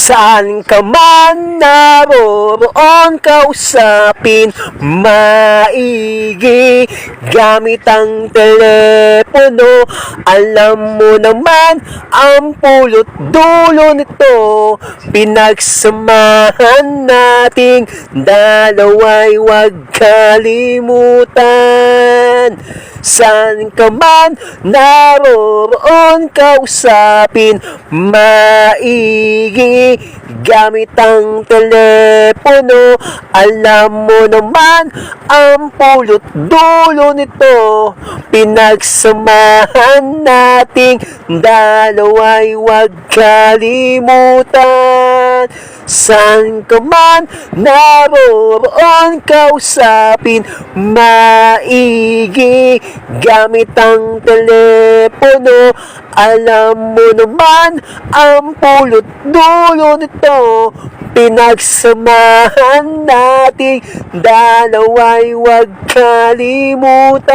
Saan ka man naroroon, kausapin maigi gamit ang telepono. Alam mo naman ang pulot dulo nito, pinagsamahan nating dalawa'y huwag kalimutan. Saan ka man naroroon, kausapin maigi gamit ang telepono. Alam mo naman ang pulot dulo nito, pinagsamahan nating dalawa'y huwag kalimutan. Saan ka man naroroon, kausapin maigi gamit ang telepono. Alam mo naman ang pulot dulo nito, pinagsamahan nating dalawa'y huwag kalimutan.